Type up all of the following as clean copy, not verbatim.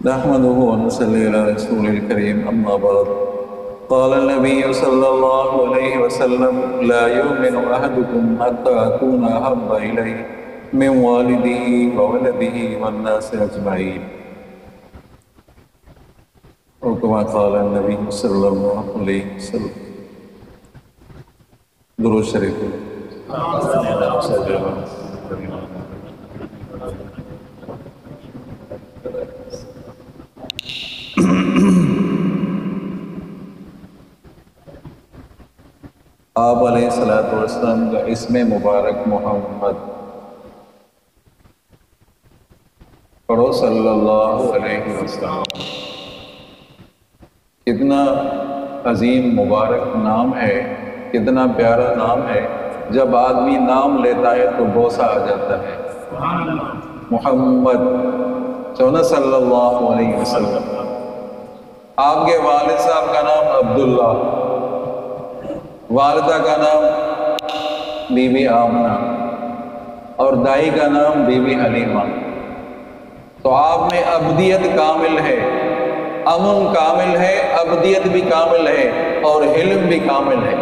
نحمده ونصلي على رسول الكريم أما بعد قال النبي صلى الله عليه وسلم لا يؤمن أحدكم حتى أكون أحب إليه من والده وولده والناس أجمعين أو كما قال النبي صلى الله عليه وسلم. درود شریف. آپ علیہ السلام کا اسم مبارک محمد. پڑھو صلی اللہ علیہ وسلم. کتنا عظیم مبارک نام ہے، کتنا پیارا نام ہے. جب آدمی نام لیتا ہے تو بوسہ آ جاتا ہے. محمد چونا صلی اللہ علیہ وسلم. آپ کے والد صاحب کا نام عبداللہ، والدہ کا نام بی بی آمنہ اور دائی کا نام بی بی حلیمہ. تو آپ میں ابدیت کامل ہے، امن کامل ہے، ابدیت بھی کامل ہے اور علم بھی کامل ہے.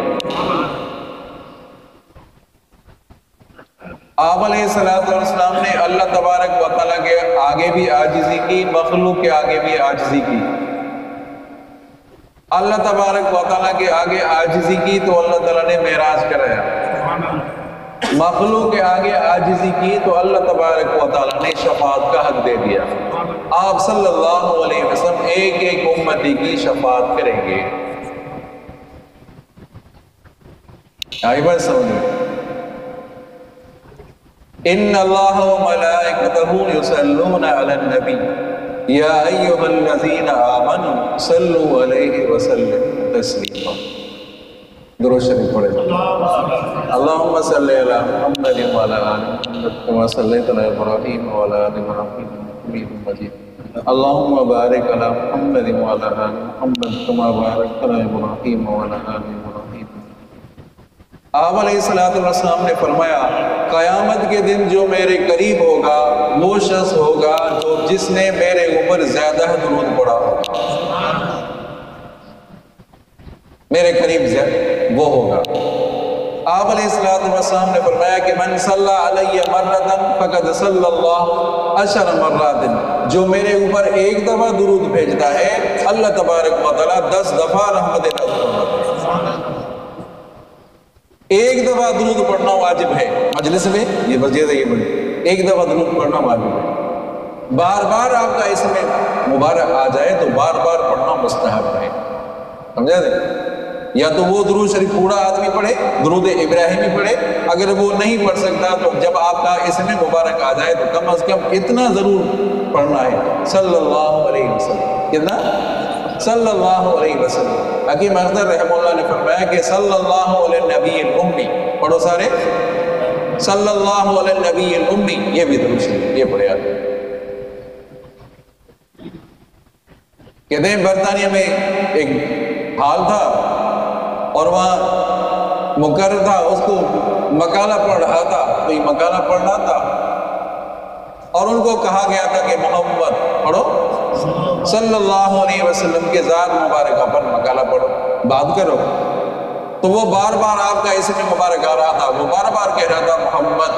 آپ علیہ السلام نے اللہ تبارک و تعالیٰ کے آگے بھی عاجزی کی، مخلوق کے آگے بھی عاجزی کی. اللہ تبارک و تعالیٰ کے آگے عاجزی کی تو اللہ تعالیٰ نے معراج کرایا. مخلوق کے آگے عاجزی کی تو اللہ تبارک و تعالیٰ نے شفاعت کا حق دے دیا. آپ صلی اللہ علیہ وسلم ایک ایک امتی کی شفاعت کریں گے. آئی بات سمجھو. ان اللہ و ملائکتہ یصلون علی النبی یا ایہا الذین آمنوا صلوا علیہ وسلم تسلیما. درود شریف پڑھیں. اللہم صلی علی محمد وعلی آل محمد کما صلیت علی ابراہیم وعلی آل ابراہیم حمید مجید. اللہم بارک علی محمد وعلی آل محمد کما بارکت علی ابراہیم وعلی آل ابراہیم. آپ علیہ السلام نے فرمایا قیامت کے دن جو میرے قریب ہوگا وہ شخص ہوگا جو جس نے میرے اوپر زیادہ درود پڑھا ہوگا. میرے قریب وہ ہوگا. آپ علیہ السلام نے فرمایا کہ من صلی علیہ مرتن فقد صلی اللہ عشر مرات. جو میرے اوپر ایک دفعہ درود بھیجتا ہے اللہ تبارک و تعالیٰ 10 دفعہ رحمت نازل فرماتا ہے. ایک دفعہ درود پڑھنا واجب ہے مجلس میں. یہ مسجد ہے، یہ بڑی ایک دفعہ درود پڑھنا واجب ہے. بار بار آپ کا اس میں مبارک آ جائے تو بار بار پڑھنا مستحب ہے. سمجھا دیں؟ یا تو وہ درود شریف پورا آدمی پڑھے، درود ابراہیمی پڑھے. اگر وہ نہیں پڑھ سکتا تو جب آپ کا اس میں مبارک آ جائے تو کم از کم اتنا ضرور پڑھنا ہے صلی اللہ علیہ وسلم. کتنا؟ صلی اللہ علیہ وسلم. حکیم اختر رحمہ اللہ نے فرمایا کہ صلی اللہ علیہ نبی الامی. پڑھو سارے صلی اللہ علیہ نبی الامی. یہ بھی درود شریف یہ پڑھے آدمی. کہتے ہیں برطانیہ میں ایک حال تھا اور وہاں مقرر تھا، اس کو مقالہ پڑھ رہا تھا. تو یہ مقالہ پڑھ رہا تھا اور ان کو کہا گیا تھا کہ محمد پڑھو صلی اللہ علیہ وسلم کے ذات مبارکہ پر مقالہ پڑھو، بات کرو. تو وہ بار بار آپ کا اسم مبارک آ رہا تھا، وہ بار بار کہہ رہا تھا محمد،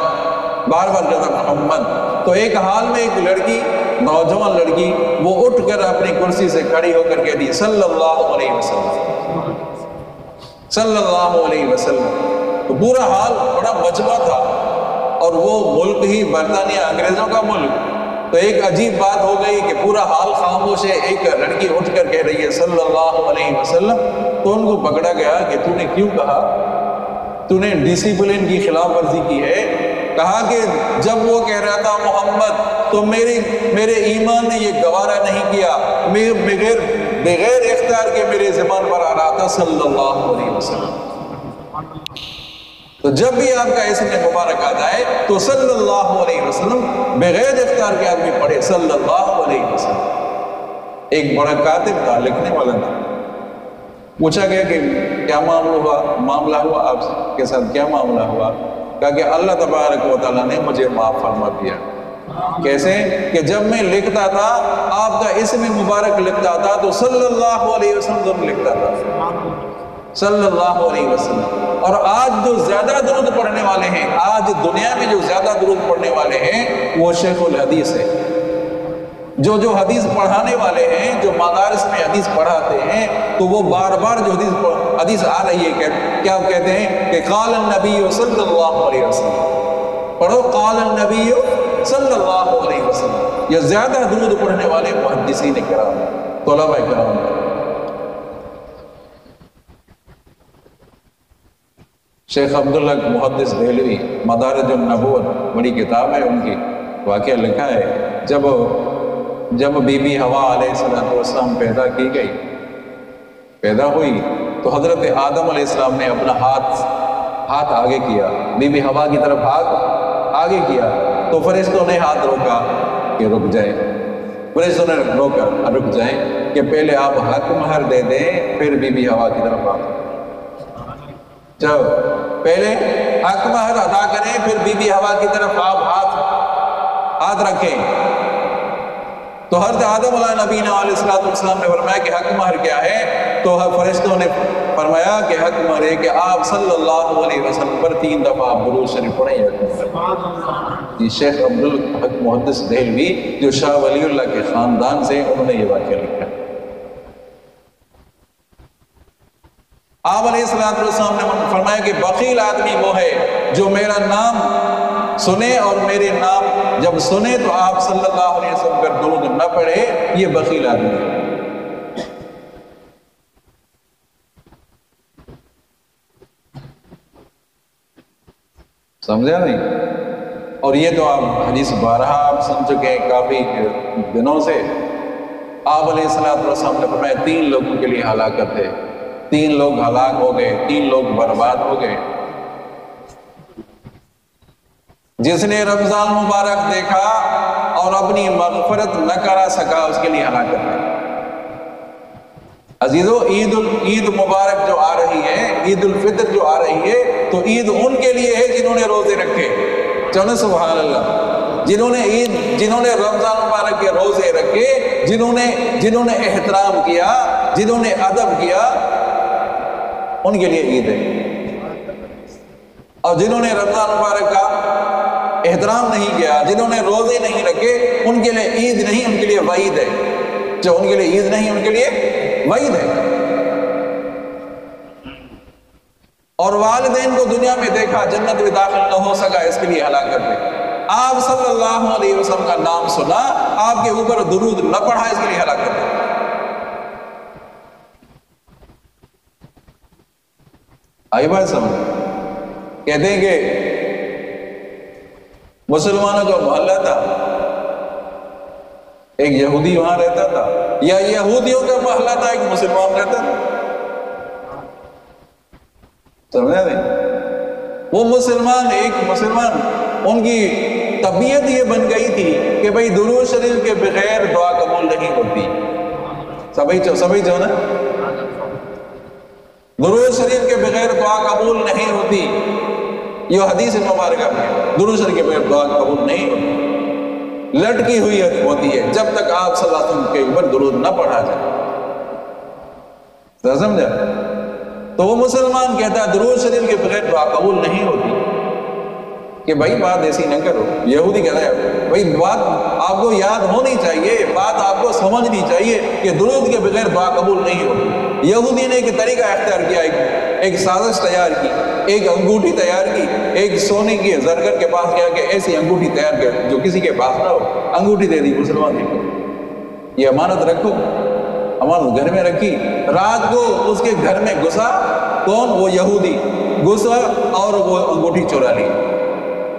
بار بار کہہ رہا تھا محمد. تو ایک حال میں ایک لڑکی، نوجوان لڑکی، وہ اٹھ کر اپنی کرسی سے کھڑی ہو کر کہہ دی صلی اللہ علیہ وسلم، صلی اللہ علیہ وسلم. تو پورا حال بڑا مجمع تھا اور وہ ملک ہی برطانیہ انگریزوں کا ملک. تو ایک عجیب بات ہو گئی کہ پورا حال خاموش ہے، ایک لڑکی اٹھ کر کہہ رہی ہے صلی اللہ علیہ وسلم. تو ان کو پکڑا گیا کہ تو نے کیوں کہا، تو نے ڈسپلن کی خلاف ورزی کی ہے. کہا کہ جب وہ کہہ رہا تھا محمد تو میرے ایمان نے یہ گوارا نہیں کیا، بغیر اختیار کے میرے زبان پر آ رہا تھا صلی اللہ علیہ وسلم. تو جب بھی آپ کا اسم مبارک آ جائے تو صلی اللہ علیہ وسلم بغیر اختیار کے آدمی پڑھے صلی اللہ علیہ وسلم. ایک بڑا کاتب تھا، لکھنے والا تھا. پوچھا گیا کہ کیا معاملہ ہوا آپ کے ساتھ، کیا معاملہ ہوا؟ کہا کہ اللہ تبارک و تعالیٰ نے مجھے معاف فرما دیا. کیسے کہ جب میں لکھتا تھا آپ کا اسم مبارک لکھتا تھا تو صلی اللہ علیہ وسلم لکھتا تھا، صلی اللہ علیہ وسلم۔ اور آج جو زیادہ درود پڑھنے والے ہیں، آج دنیا میں جو زیادہ درود پڑھنے والے ہیں وہ شیخ الحدیث ہے۔ جو حدیث پڑھانے والے ہیں، جو مدارس میں حدیث پڑھاتے ہیں، تو وہ بار بار جو حدیث آ رہی ہے کیا کہتے ہیں کہ قال النبی صلی اللہ علیہ وسلم، پڑھو قال النبی صلی اللہ علیہ وسلم۔ یہ زیادہ درود پڑھنے والے محدثین کرام، طلباء کرام۔ شیخ عبداللہ محدث دہلوی مدارج النبوت بڑی کتاب ہے ان کی، واقعہ لکھا ہے جب بی بی حوا علیہ السلام پیدا ہوئی تو حضرت آدم علیہ السلام نے اپنا ہاتھ آگے کیا، بی بی حوا کی طرف ہاتھ آگے کیا تو فرشتوں نے ہاتھ روکا کہ رک جائے، فرشتوں نے روکا رک جائیں کہ پہلے آپ حق مہر دے دیں پھر بی بی حوا کی طرف آپ جب پہلے حق مہر ادا کریں پھر بی بی حوا کی طرف آپ ہاتھ رکھیں۔ تو حضرت آدم علیہ نبینا علیہ السلام نے فرمایا کہ حق مہر کیا ہے؟ تو فرشتوں نے فرمایا کہ حق مہر ہے کہ آپ صلی اللہ علیہ وسلم پر 3 دفعہ آپ درود شریف پڑھیں۔ یہ شیخ عبدالحق محدث دہلوی جو شاہ ولی اللہ کے خاندان سے، انہوں نے یہ واقعہ لکھا۔ آپ علیہ السلام نے فرمایا کہ بخیل آدمی وہ ہے جو میرا نام سنے اور میرے نام جب سنے تو آپ صلی اللہ علیہ وسلم پر درود نہ پڑھے، یہ بخیل آدمی ہے۔ سمجھا نہیں؟ اور یہ تو آپ حدیث بارہا آپ سن چکے ہیں کافی دنوں سے۔ آپ علیہ السلام نے فرمایا 3 لوگوں کے لیے ہلاکت ہے، 3 لوگ ہلاک ہو گئے، 3 لوگ برباد ہو گئے۔ جس نے رمضان مبارک دیکھا اور اپنی مغفرت نہ کرا سکا، اس کے لیے ہلاکت ہے۔ عزیزو، عید مبارک جو آ رہی ہے، عید الفطر جو آ رہی ہے، تو عید ان کے لیے ہے جنہوں نے روزے رکھے، چلو سبحان اللہ، جنہوں نے رمضان مبارک کے روزے رکھے، جنہوں نے احترام کیا، جنہوں نے ادب کیا، ان کے لیے عید ہے۔ اور جنہوں نے رمضان مبارک کا احترام نہیں کیا، جنہوں نے روزے نہیں رکھے، ان کے لیے عید نہیں، ان کے لیے وعید ہے۔ جو ان کے لیے عید نہیں، ان کے لیے وعید ہے۔ اور والدین کو دنیا میں دیکھا، جنت میں داخل نہ ہو سکا، اس کے لیے ہلاکت ہے۔ آپ صلی اللہ علیہ وسلم کا نام سنا، آپ کے اوپر درود نہ پڑھا، اس کے لیے ہلاکت ہے۔ آئی بات سمجھ؟ کہتے ہیں کہ مسلمانوں کا محلہ تھا، ایک یہودی وہاں رہتا تھا، یا یہودیوں کا محلہ تھا، ایک مسلمان رہتا تھا، سمجھا نہیں؟ وہ ایک مسلمان ان کی طبیعت یہ بن گئی تھی کہ بھئی درود شریف کے بغیر دعا قبول نہیں ہوتی۔ سبھی جو نا، درود شریف کے بغیر دعا قبول نہیں ہوتی، یہ حدیث مبارکہ میں درود شریف کے بغیر دعا قبول نہیں ہوتی، لٹکی ہوئی ہوتی ہے جب تک آپ صلی اللہ علیہ وسلم کے اوپر درود نہ پڑھا جائے۔ سمجھا؟ تو وہ مسلمان کہتا ہے درود شریف کے بغیر دعا قبول نہیں ہوتی، کہ بھائی بات ایسی نہ کرو۔ یہودی کہتا ہے بھائی بات آپ کو یاد ہونی چاہیے، بات آپ کو سمجھنی چاہیے کہ درود کے بغیر دعا قبول نہیں ہوتی۔ یہودی نے ایک طریقہ اختیار کیا، ایک سازش تیار کی، ایک انگوٹھی تیار کی، ایک سونے کی زرگر کے پاس گیا کہ ایسی انگوٹھی تیار کر جو کسی کے پاس نہ ہو، انگوٹھی دے دی مسلمان نے، یہ امانت رکھو، امانت گھر میں رکھی۔ رات کو اس کے گھر میں گھسا، کون؟ وہ یہودی گھسا اور وہ انگوٹھی چورا لی،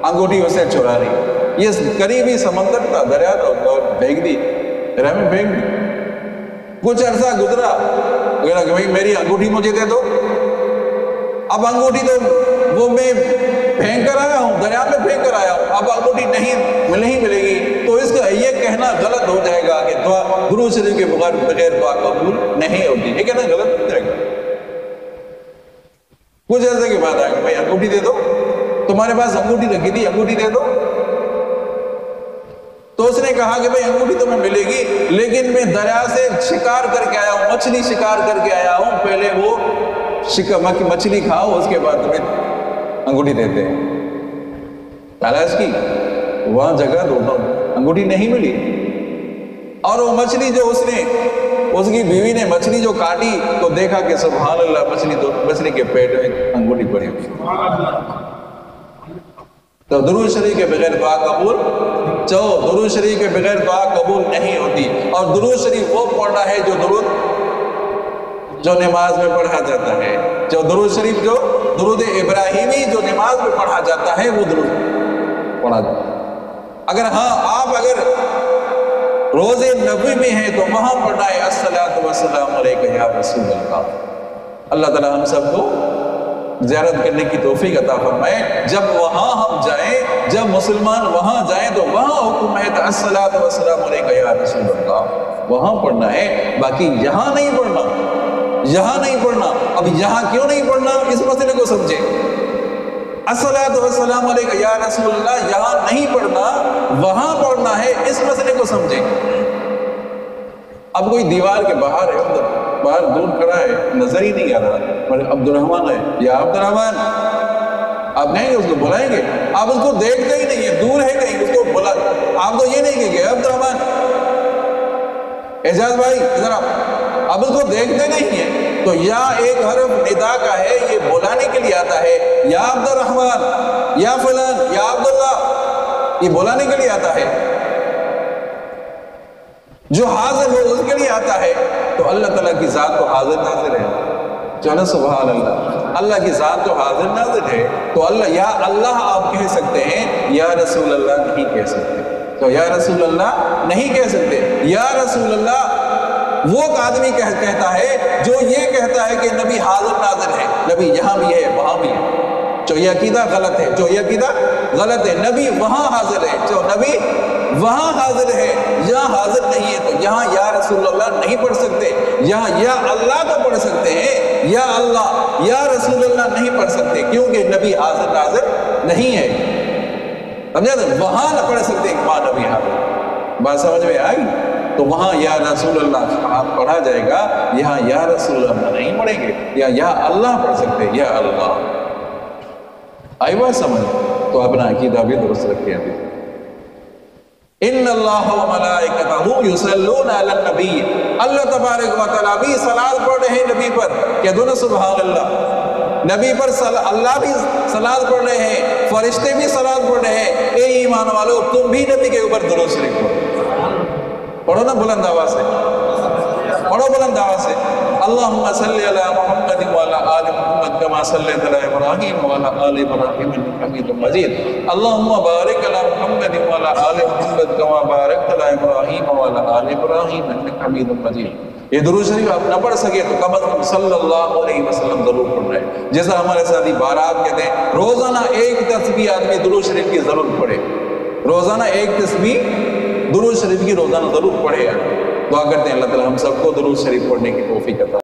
انگوٹھی اسے چورا لی۔ یہ قریبی سمندر تھا، دریا تھا، اور پھینک دی، دریا میں پھینک دی۔ کچھ عرصہ گزرا، کہ بھائی میری انگوٹھی مجھے دے دو۔ اب انگوٹھی تو وہ میں پھینک کر آیا ہوں، دریا میں پھینک کر آیا ہوں، اب انگوٹھی نہیں ملے گی، تو اس کا یہ کہنا غلط ہو جائے گا کہ درود شریف کے بغیر دعا قبول نہیں ہوتی، یہ کہنا غلط ہو جائے گا۔ کچھ ایسے کی بات آئے گا، بھائی انگوٹھی دے دو، تمہارے پاس انگوٹھی رکھی تھی، انگوٹھی دے دو۔ تو اس نے کہا کہ بھئی انگوٹھی تمہیں ملے گی، لیکن میں دریا سے شکار کر کے آیا ہوں، مچھلی شکار کر کے آیا ہوں، پہلے وہ مچھلی کھاؤ، اس کے بعد تمہیں انگوٹھی دیتے ہیں۔ تلاش کی، وہاں جگہ ڈھونڈا، انگوٹھی نہیں ملی، اور وہ مچھلی جو اس کی بیوی نے مچھلی جو کاٹی تو دیکھا کہ سبحان اللہ، مچھلی کے پیٹ میں انگوٹھی پڑی ہوئی۔ تو درود شریف کے بغیر دعا قبول، درود شریف کے بغیر دعا قبول نہیں ہوتی۔ اور درود شریف وہ پڑھنا ہے جو نماز میں پڑھا جاتا ہے، جو درود شریف جو درود ابراہیمی جو نماز میں پڑھا جاتا ہے وہ درود پڑھا جاتا ہے۔ اگر روز نبوی میں ہے تو وہاں پڑھنا ہے الصلاۃ والسلام علیک یا رسول اللہ۔ اللہ تعالیٰ ہم سب کو زیارت کرنے کی توفیق عطا فرمائے۔ جب وہاں ہم جائیں، جب مسلمان وہاں جائیں تو وہاں حکم ہے الصلاۃ والسلام علیک یا رسول اللہ، وہاں پڑھنا ہے، باقی یہاں نہیں پڑھنا، یہاں نہیں پڑھنا۔ اب یہاں کیوں نہیں پڑھنا، اس مسئلے کو سمجھیں۔ الصلاۃ والسلام علیک یا رسول اللہ یہاں نہیں پڑھنا، وہاں پڑھنا ہے، اس مسئلے کو سمجھیں۔ اب کوئی دیوار کے باہر ہے، باہر دور کھڑا ہے، نظر ہی نہیں آ رہا، عبد الرحمن ہے، یا عبد الرحمن، آپ کہیں گے، اس کو بلائیں گے، آپ اس کو دیکھتے ہی نہیں ہے، دور ہے کہیں، اس کو بلا، آپ تو یہ نہیں کہیں گے عبد الرحمن، اعجاز بھائی ادھر آپ اس کو دیکھتے نہیں ہیں۔ تو یا ایک حرف ندا کا ہے، یہ بلانے کے لیے آتا ہے، یا عبد الرحمن، یا فلان، یا عبداللہ، یہ بلانے کے لیے آتا ہے، جو حاضر ہو اس کے لیے آتا ہے۔ تو اللہ تعالیٰ کی ذات تو حاضر ناظر ہے، چلو سبحان اللہ، اللہ کی ذات تو حاضر ناظر ہے، تو یا اللہ آپ کہہ سکتے ہیں، یا رسول اللہ نہیں کہہ سکتے۔ تو یا رسول اللہ نہیں کہہ سکتے، یا رسول اللہ وہ آدمی کہتا ہے جو یہ کہتا ہے کہ نبی حاضر ناظر ہے، نبی یہاں بھی ہے وہاں بھی ہے، جو یہ عقیدہ غلط ہے، جو یہ عقیدہ غلط ہے، نبی وہاں حاضر ہے، جو نبی وہاں حاضر ہے، یہاں حاضر نہیں ہے، تو یہاں یا رسول اللہ نہیں پڑھ سکتے، یہاں یا اللہ تو پڑھ سکتے ہیں، یا اللہ یا رسول اللہ نہیں پڑھ سکتے، کیونکہ نبی حاضر ناظر نہیں ہے، سمجھا نا؟ وہاں نہ پڑھ سکتے، وہاں نبی حاضر، بات سمجھ میں آئی؟ تو وہاں یا رسول اللہ پڑھا جائے گا، یہاں یا رسول اللہ نہیں پڑھیں گے، یا اللہ پڑھ سکتے، یا اللہ۔ آئی بات سمجھ؟ تو اپنا عقیدہ بھی درست رکھے ابھی۔ ان اللہ و ملائکتہ یصلون علی النبی، اللہ تبارک و تعالیٰ بھی صلاۃ پڑھ رہے ہیں نبی پر، کہہ دو نا سبحان اللہ، نبی پر اللہ بھی صلاۃ پڑھ رہے ہیں، فرشتے بھی صلاۃ پڑھ رہے ہیں۔ اے ایمان والو، تم بھی نبی کے اوپر درود شریف پڑھو نا بلند آواز سے، پڑھو بلند آواز سے، اللہم صلی علی محمد وعلی آل محمد کما صلیت علی ابراہیم وعلی آل ابراہیم انک حمید مجید، اللہم بارک علی محمد وعلی آل محمد کما بارکت علی ابراہیم وعلی آل ابراہیم انک حمید مجید۔ یہ درود شریف آپ نہ پڑھ سکے تو کم از کم صلی اللہ علیہ وسلم ضرور پڑھ رہے ہیں، جیسا ہمارے ساتھی بارات کہتے ہیں، روزانہ ایک تسبیح آدمی درود شریف کی ضرور پڑھے، روزانہ ایک تسبیح درود شریف کی روزانہ ضرور پڑھے۔ دعا کرتے ہیں اللہ تعالیٰ ہم سب کو درود شریف پڑھنے کی توفیق عطا